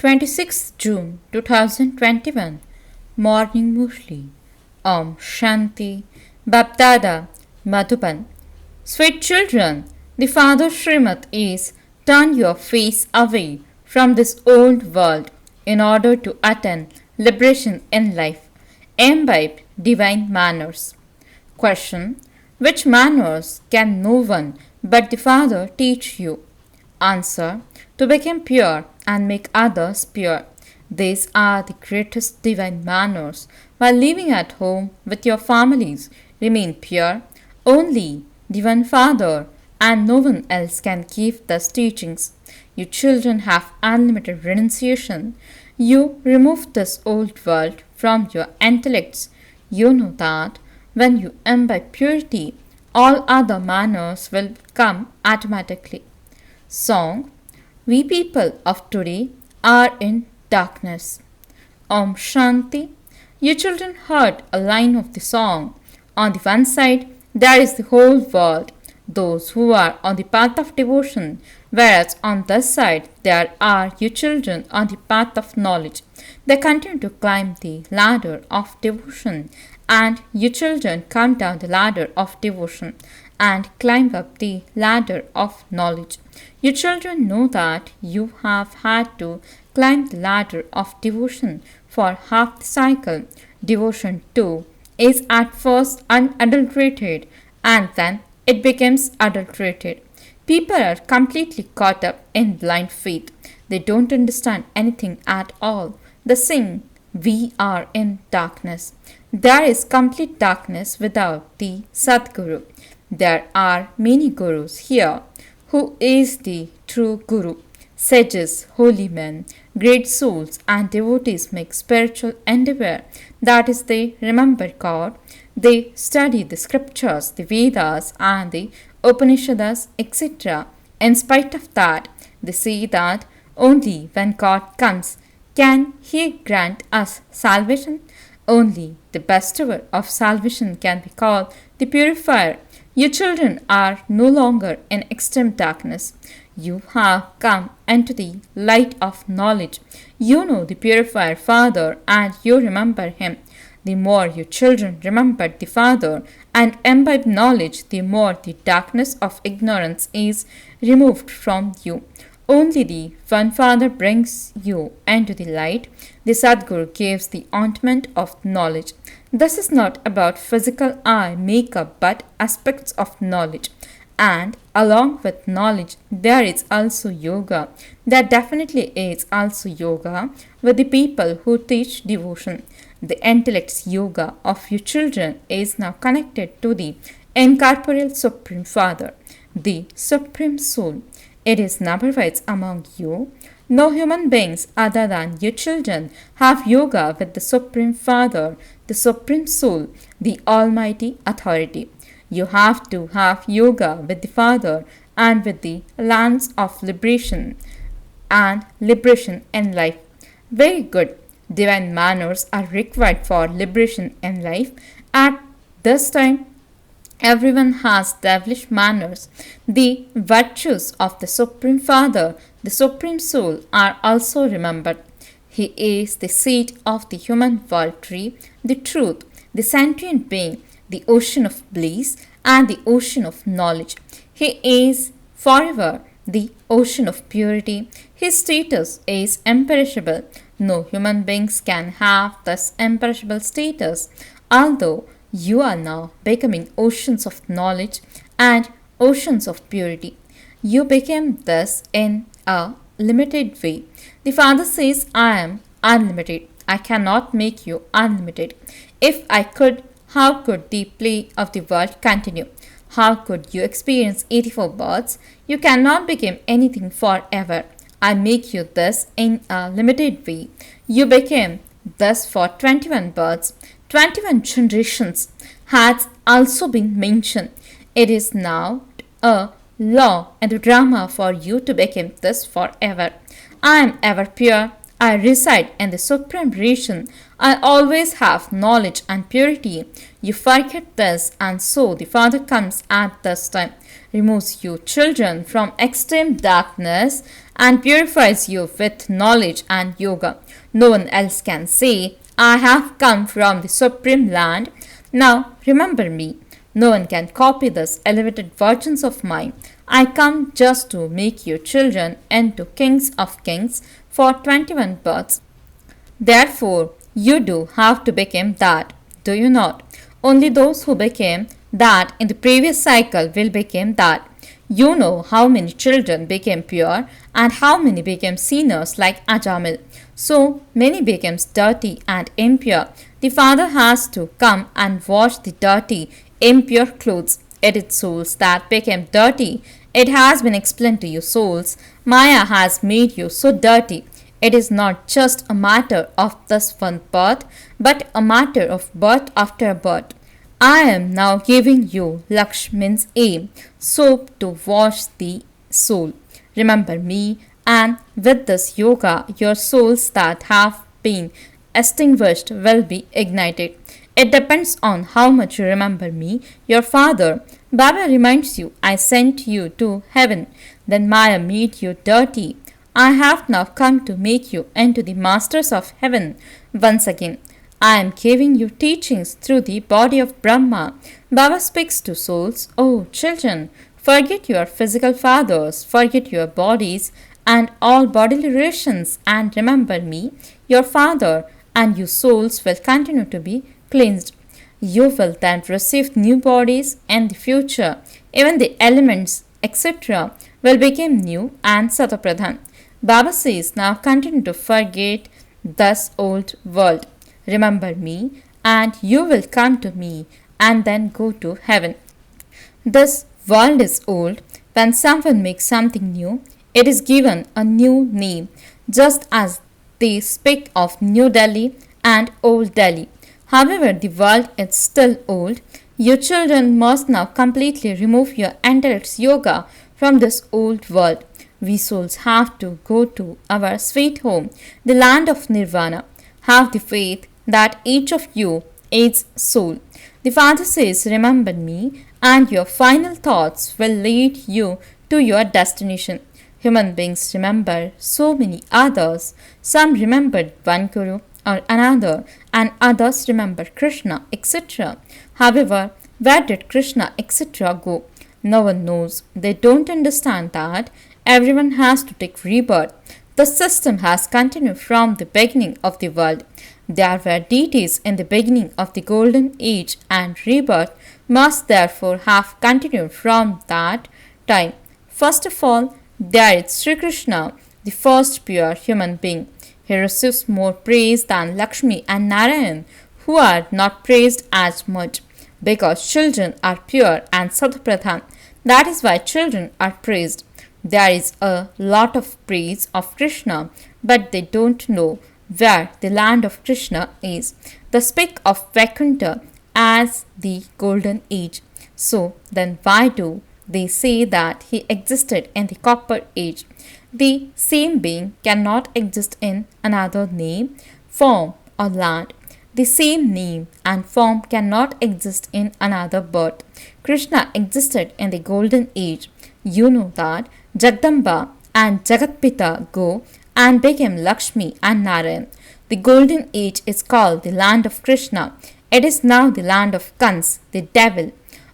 26th June 2021. Morning Murli. Om Shanti. BapDada, Madhuban. Sweet children, the Father Srimad is turn your face away from this old world in order to attain liberation in life. Imbibe divine manners. Question: which manners can no one but the Father teach you? Answer: to become pure and make others pure. These are the greatest divine manners. While living at home with your families, remain pure. Only the one Father and no one else can give these teachings. You children have unlimited renunciation. You remove this old world from your intellects. You know that when you imbibe purity, all other manners will come automatically. Song: we people of today are in darkness. Om Shanti. You children heard a line of the song. On the one side, there is the whole world, those who are on the path of devotion, whereas on this side, there are you children on the path of knowledge. They continue to climb the ladder of devotion, and you children come down the ladder of devotion and climb up the ladder of knowledge. You children know that you have had to climb the ladder of devotion for half the cycle. Devotion too is at first unadulterated and then it becomes adulterated. People are completely caught up in blind faith. They don't understand anything at all. They sing, we are in darkness. There is complete darkness without the Sadguru. There are many gurus here. Who is the true guru? Sages, holy men, great souls and devotees make spiritual endeavor. That is, they remember God. They study the scriptures, the Vedas and the Upanishads, etc. In spite of that, they say that only when God comes can He grant us salvation. Only the bestower of salvation can be called the purifier. You children are no longer in extreme darkness. You have come into the light of knowledge. You know the purifier Father and you remember Him. The more you children remember the Father and imbibe knowledge, the more the darkness of ignorance is removed from you. Only the one Father brings you into the light. The Sadguru gives the ointment of knowledge. This is not about physical eye makeup but aspects of knowledge. And along with knowledge, there is also yoga. There definitely is also yoga with the people who teach devotion. The intellect's yoga of your children is now connected to the incorporeal Supreme Father, the Supreme Soul. It is number wise among you. No human beings other than you children have yoga with the Supreme Father, the Supreme Soul, the Almighty Authority. You have to have yoga with the Father and with the lands of liberation and liberation in life. Very good. Divine manners are required for liberation in life. At this time, everyone has devilish manners. The virtues of the Supreme Father, the Supreme Soul, are also remembered. He is the seed of the human world tree, the truth, the sentient being, the ocean of bliss, and the ocean of knowledge. He is forever the ocean of purity. His status is imperishable. No human beings can have this imperishable status, although you are now becoming oceans of knowledge and oceans of purity. You became this in a limited way. The Father says, I am unlimited. I cannot make you unlimited. If I could, how could the play of the world continue? How could you experience 84 births? You cannot become anything forever. I make you this in a limited way. You became this for 21 births. 21 generations has also been mentioned. It is now a law and a drama for you to become this forever. I am ever pure. I reside in the supreme region. I always have knowledge and purity. You forget this, and so the Father comes at this time, removes you children from extreme darkness and purifies you with knowledge and yoga. No one else can say, I have come from the supreme land. Now remember me. No one can copy this elevated versions of mine. I come just to make you children into kings of kings for 21 births. Therefore, you do have to become that, do you not? Only those who became that in the previous cycle will become that. You know how many children became pure and how many became sinners like Ajamil. So many becomes dirty and impure. The Father has to come and wash the dirty, impure clothes. It is souls that became dirty. It has been explained to you souls. Maya has made you so dirty. It is not just a matter of this one birth, but a matter of birth after birth. I am now giving you Laksh means aim, soap to wash the soul. Remember me, and with this yoga, your souls that have been extinguished will be ignited. It depends on how much you remember me, your father. Baba reminds you, I sent you to heaven. Then Maya made you dirty. I have now come to make you into the masters of heaven. Once again, I am giving you teachings through the body of Brahma. Baba speaks to souls, oh children, forget your physical fathers, forget your bodies and all bodily relations, and remember me, your father, and you souls will continue to be cleansed. You will then receive new bodies in the future. Even the elements, etc., will become new and Satapradhan. Baba says, now continue to forget this old world. Remember me, and you will come to me, and then go to heaven. This world is old. When someone makes something new, it is given a new name, just as they speak of New Delhi and Old Delhi. However, the world is still old. You children must now completely remove your intellect's yoga from this old world. We souls have to go to our sweet home, the land of Nirvana. Have the faith that each of you is soul. The Father says, remember me, and your final thoughts will lead you to your destination. Human beings remember so many others. Some remembered one Guru or another, and others remember Krishna, etc. However, where did Krishna, etc. go? No one knows. They don't understand that everyone has to take rebirth. The system has continued from the beginning of the world. There were deities in the beginning of the golden age, and rebirth must therefore have continued from that time. First of all, there is Sri Krishna, the first pure human being. He receives more praise than Lakshmi and Narayan, who are not praised as much, because children are pure and Satapradhan. That is why children are praised. There is a lot of praise of Krishna, but they don't know where the land of Krishna is. They speak of Vaikuntha as the golden age. So then why do they say that he existed in the copper age? The same being cannot exist in another name, form or land. The same name and form cannot exist in another birth. Krishna existed in the golden age. You know that Jagdamba and Jagatpita go and became Lakshmi and Narayan. The golden age is called the land of Krishna. It is now the land of Kans, the devil.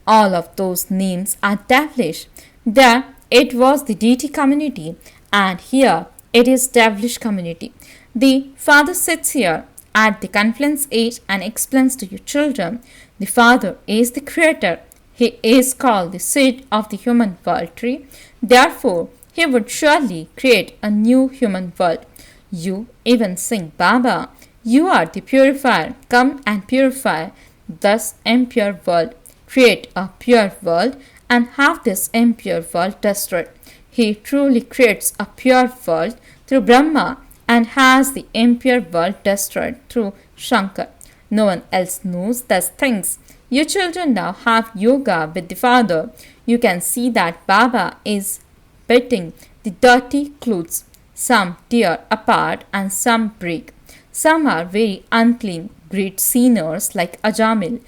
All of those names are devilish. There it was the deity community, and here it is devilish community. The Father sits here at the confluence age and explains to you children, the Father is the creator. He is called the seed of the human world tree. Therefore, he would surely create a new human world. You even sing Baba. You are the purifier. Come and purify this impure world. Create a pure world and have this impure world destroyed. He truly creates a pure world through Brahma and has the impure world destroyed through Shankar. No one else knows these things. You children now have yoga with the Father. You can see that Baba is beating the dirty clothes. Some tear apart and some break. Some are very unclean, great sinners like Ajamil,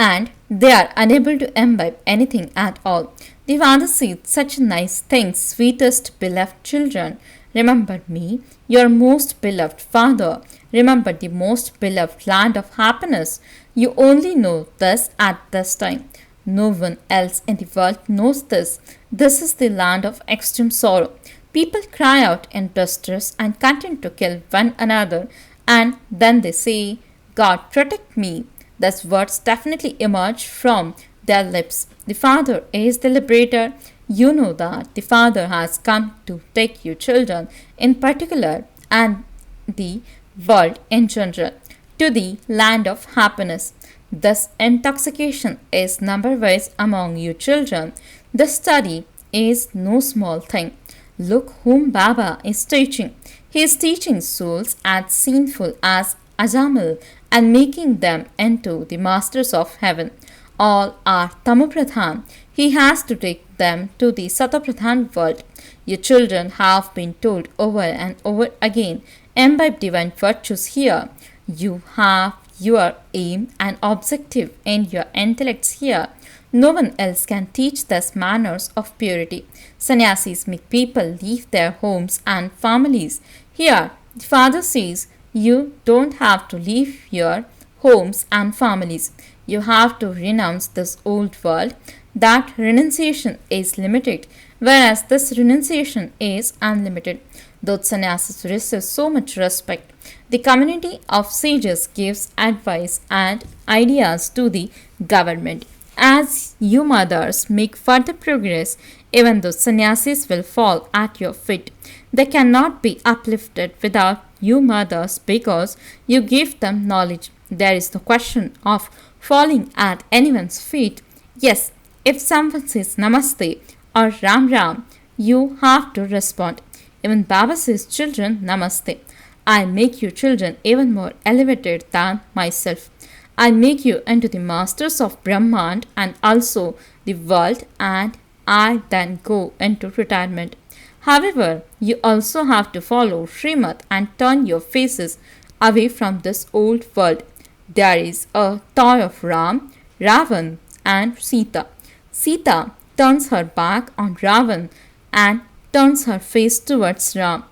and they are unable to imbibe anything at all. The father says such nice things, sweetest beloved children. Remember me, your most beloved father. Remember the most beloved land of happiness. You only know this at this time. No one else in the world knows this. This is the land of extreme sorrow. People cry out in distress and continue to kill one another, and then they say, God protect me. These words definitely emerge from their lips. The Father is the liberator. You know that the Father has come to take you children in particular and the world in general to the land of happiness. This intoxication is number wise among you children. The study is no small thing. Look whom Baba is teaching. He is teaching souls as sinful as Ajamil and making them into the masters of heaven. All are Tamopradhan. He has to take them to the Satopradhan world. Your children have been told over and over again, imbibe divine virtues here. You have your aim and objective in your intellects here. No one else can teach these manners of purity. Sannyasis make people leave their homes and families. Here, the Father says, you don't have to leave your homes and families. You have to renounce this old world. That renunciation is limited, whereas this renunciation is unlimited. Those sannyasis receive so much respect. The community of sages gives advice and ideas to the government. As you mothers make further progress, even though sannyasis will fall at your feet, they cannot be uplifted without you mothers because you give them knowledge. There is no question of falling at anyone's feet. Yes, if someone says Namaste or Ram Ram, you have to respond. Even Baba says, children, Namaste. I make you children even more elevated than myself. I make you into the masters of Brahman and also the world, and I then go into retirement. However, you also have to follow Srimad and turn your faces away from this old world. There is a toy of Ram, Ravan, and Sita. Sita turns her back on Ravan and turns her face towards Ram.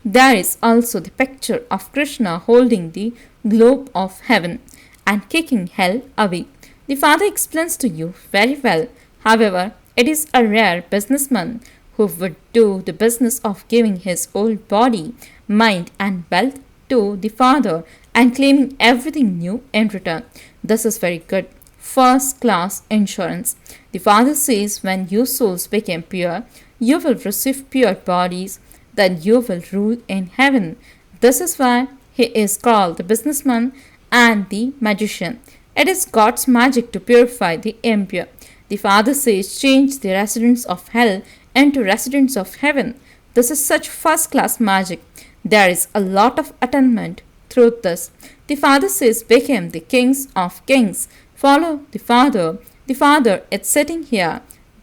There is also the picture of Krishna holding the globe of heaven and kicking hell away. The Father explains to you very well. However, it is a rare businessman who would do the business of giving his whole body, mind, and wealth to the Father and claiming everything new in return. This is very good. First class insurance. The Father says when you souls become pure, you will receive pure bodies, then you will rule in heaven. This is why he is called the businessman and the magician. It is God's magic to purify the impure. The Father says change the residents of hell into residents of heaven. This is such first class magic. There is a lot of attainment through this. The Father says become the kings of kings. Follow the Father. The Father is sitting here.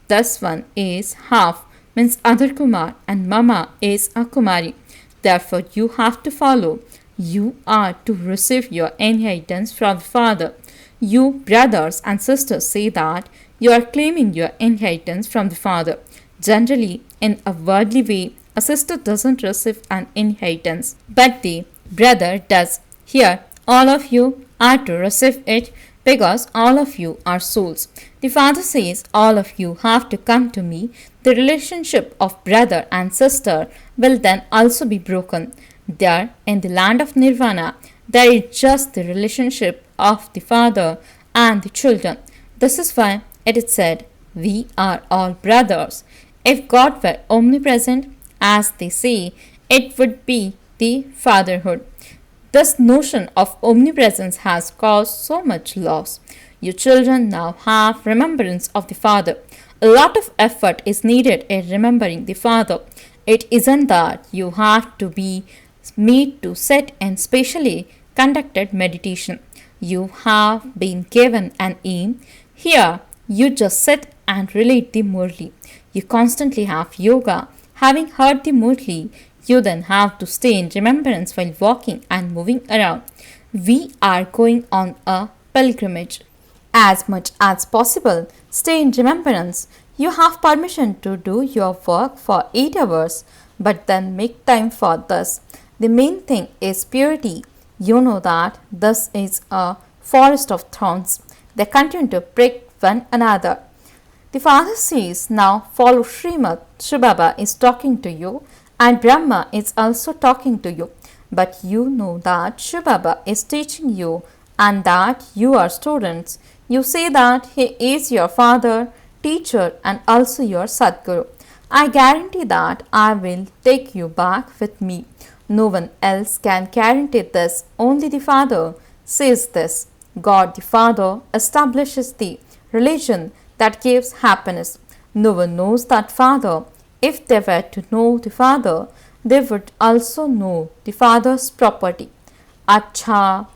This one is half, means other Kumar, and Mama is a Kumari. Therefore, you have to follow. You are to receive your inheritance from the Father. You brothers and sisters say that you are claiming your inheritance from the Father. Generally, in a worldly way, a sister doesn't receive an inheritance, but the brother does. Here, all of you are to receive it because all of you are souls. The Father says all of you have to come to me. The relationship of brother and sister will then also be broken. There, in the land of Nirvana, there is just the relationship of the Father and the children. This is why it is said, we are all brothers. If God were omnipresent, as they say, it would be the fatherhood. This notion of omnipresence has caused so much loss. You children now have remembrance of the Father. A lot of effort is needed in remembering the Father. It isn't that you have to be made to sit in specially conducted meditation. You have been given an aim. Here, you just sit and relate the Murli. You constantly have yoga. Having heard the Murli, you then have to stay in remembrance while walking and moving around. We are going on a pilgrimage. As much as possible, stay in remembrance. You have permission to do your work for 8 hours, but then make time for this. The main thing is purity. You know that this is a forest of thorns. They continue to prick one another. The father says, now follow Srimad. Shivbaba is talking to you and Brahma is also talking to you. But you know that Shivbaba is teaching you and that you are students. You say that he is your father, teacher and also your Sadguru. I guarantee that I will take you back with me. No one else can guarantee this. Only the Father says this. God the Father establishes the religion that gives happiness. No one knows that Father. If they were to know the Father, they would also know the Father's property. Acha,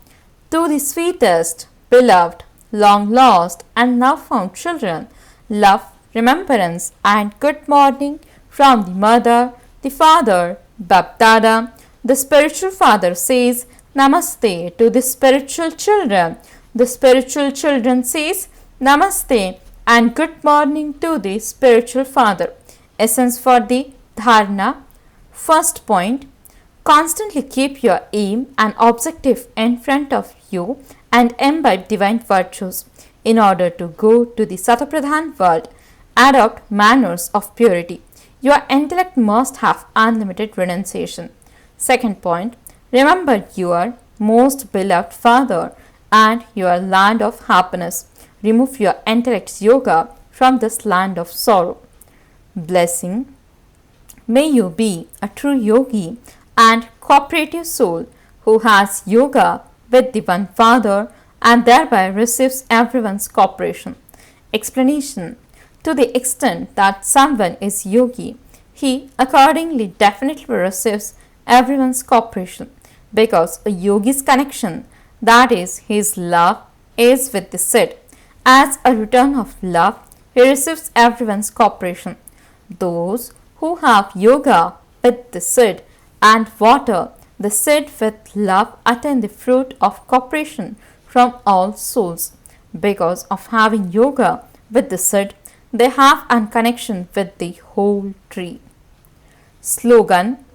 to the sweetest, beloved, long lost and now found children, love, remembrance and good morning from the mother, the father, BapDada. The spiritual father says Namaste to the spiritual children. The spiritual children says Namaste and good morning to the spiritual father. Essence for the dharana. First point, constantly keep your aim and objective in front of you and imbibe divine virtues. In order to go to the Satapradhan world, adopt manners of purity. Your intellect must have unlimited renunciation. Second point, remember your most beloved Father and your land of happiness. Remove your intellect's yoga from this land of sorrow. Blessing. May you be a true yogi and cooperative soul who has yoga with the one Father and thereby receives everyone's cooperation. Explanation. To the extent that someone is yogi, he accordingly definitely receives everyone's cooperation because a yogi's connection, that is his love, is with the Sid. As a return of love, he receives everyone's cooperation. Those who have yoga with the Sid and water the Sid with love attain the fruit of cooperation from all souls. Because of having yoga with the Sid, they have a connection with the whole tree. Slogan.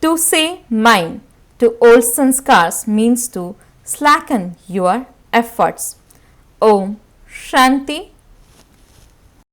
To say mine to old sanskars means to slacken your efforts. Om Shanti